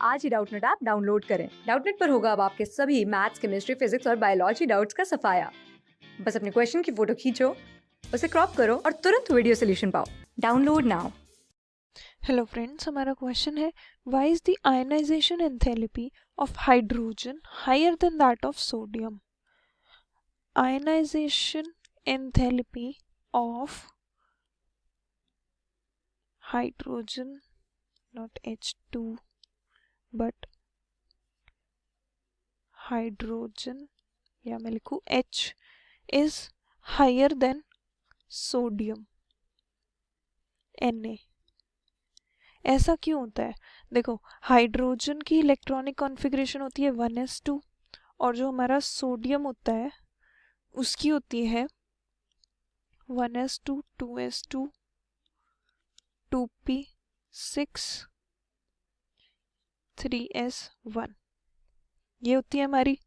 आज ही Doubtnut app download करें। Doubtnut पर होगा अब आपके सभी मैथ्स, केमिस्ट्री, फिजिक्स और बायोलॉजी डाउट्स का सफाया। बस अपने क्वेश्चन की फोटो खींचो, उसे क्रॉप करो और तुरंत वीडियो सोल्यूशन पाओ। Download now. हेलो फ्रेंड्स, हमारा क्वेश्चन है why is the ionisation enthalpy of hydrogen higher than that of sodium. Ionisation enthalpy of hydrogen, not H2 but hydrogen, या मैं लिखूं H is higher than sodium Na। ऐसा क्यों होता है? देखो, हाइड्रोजन की इलेक्ट्रॉनिक कॉन्फ़िगरेशन होती है 1s2 और जो हमारा सोडियम होता है उसकी होती है 1s2 2s2 2p6 3s1। ये होती है हमारी।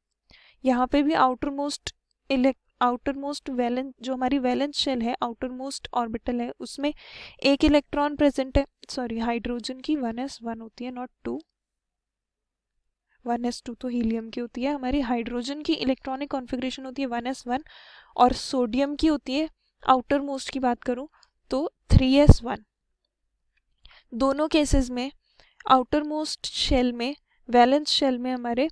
यहाँ पे भी आउटर मोस्ट वैलेंस, जो हमारी वैलेंस शेल है, आउटर मोस्ट ऑर्बिटल है, उसमें एक इलेक्ट्रॉन प्रेजेंट है। सॉरी, हाइड्रोजन की 1s1 होती है, नॉट 2। 1s2 तो हीलियम की होती है। हमारी हाइड्रोजन की इलेक्ट्रॉनिक कॉन्फ़िगरेशन होती है 1s1 और सोडियम की होती है, आउटर मोस्ट की बात करूं तो 3s1। दोनों केसेस में आउटर मोस्ट शेल में, वैलेंस शेल में हमारे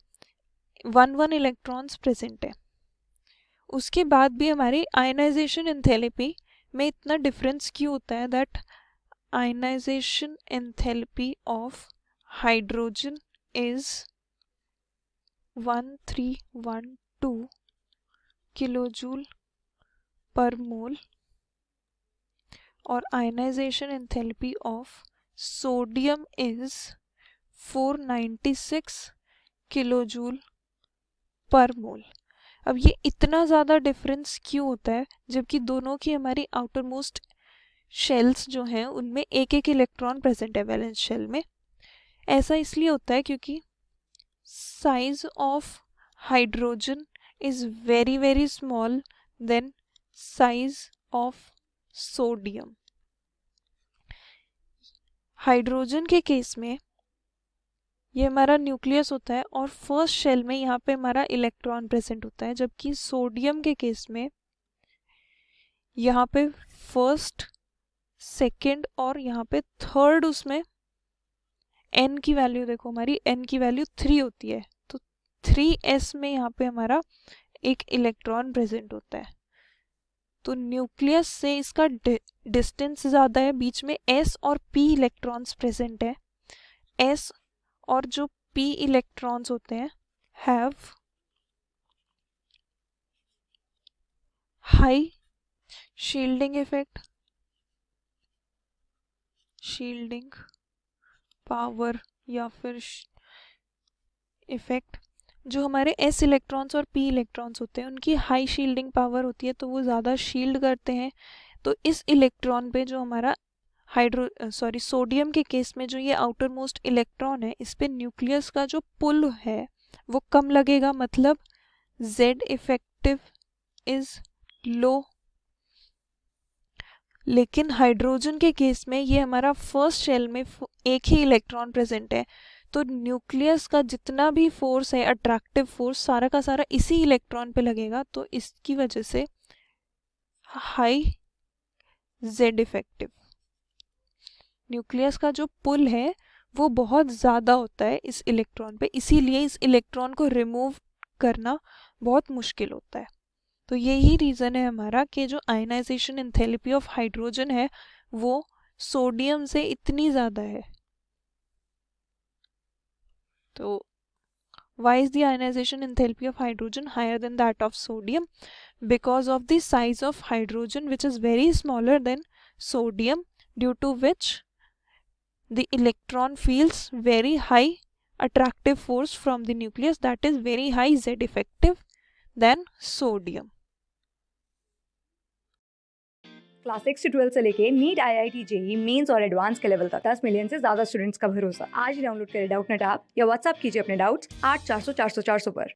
1 इलेक्ट्रॉन्स प्रेजेंट है। उसके बाद भी हमारी आयनाइजेशन एंथैल्पी में इतना डिफरेंस क्यों होता है? That ionisation enthalpy of hydrogen is 1312 kilojoule per mole और ionisation enthalpy of sodium is 496 kilojoule per mole. अब ये इतना ज़्यादा डिफरेंस क्यों होता है जबकि दोनों की हमारी आउटर मोस्ट शेल्स जो हैं उनमें एक एक इलेक्ट्रॉन प्रेजेंट है वैलेंस शेल में? ऐसा इसलिए होता है क्योंकि size of hydrogen is very very small than size of sodium. Hydrogen के केस में ये हमारा न्यूक्लियस होता है और फर्स्ट शेल में यहाँ पे हमारा इलेक्ट्रॉन प्रेजेंट होता है, जबकि सोडियम के केस में यहाँ पे फर्स्ट, सेकंड और यहाँ पे थर्ड, उसमें n की वैल्यू देखो, हमारी n की वैल्यू 3 होती है, तो 3s में यहाँ पे हमारा एक इलेक्ट्रॉन प्रेजेंट होता है। तो न्यूक्लियस से इसका डिस्टेंस ज़्यादा है, बीच में s और p इलेक्ट्रॉन्स प्रेजेंट है। s और जो p इलेक्ट्रॉन्स होते हैं have high shielding effect, shielding power या फिर इफेक्ट। जो हमारे s इलेक्ट्रॉन्स और p इलेक्ट्रॉन्स होते हैं उनकी हाई शील्डिंग पावर होती है, तो वो ज़्यादा शील्ड करते हैं। तो इस इलेक्ट्रॉन पे जो हमारा सोडियम के केस में जो ये आउटर मोस्ट इलेक्ट्रॉन है, इस पे न्यूक्लियस का जो पुल है वो कम लगेगा, मतलब Z इफेक्टिव इज लो। लेकिन हाइड्रोजन के केस में ये हमारा फर्स्ट शेल में एक ही इलेक्ट्रॉन प्रेजेंट है, तो न्यूक्लियस का जितना भी फोर्स है, अट्रैक्टिव फोर्स, सारा का सारा इसी इलेक्ट्रॉन पे लगेगा। तो इसकी वजह से हाई Z इफेक्टिव, न्यूक्लियस का जो पुल है वो बहुत ज़्यादा होता है इस इलेक्ट्रॉन पे, इसीलिए इस इलेक्ट्रॉन को रिमूव करना बहुत मुश्किल होता है। तो यही रीज़न है हमारा कि जो आयनाइजेशन एंथैल्पी ऑफ हाइड्रोजन है वो सोडियम से इतनी ज़्यादा है। तो why is the ionization enthalpy of hydrogen higher than that of sodium? Because of the size of hydrogen which is very smaller than sodium, due to which the electron feels very high attractive force from the nucleus, that is very high Z effective than sodium. Class 6 से 12 से लेके NEET, IIT, JEE mains और advance के level तक 10 million से ज्यादा students का भरोसा। आज ही डाउनलोड करें डाउटनेट ऐप या व्हाट्सएप कीजिए अपने डाउट्स 8400 400 400 पर।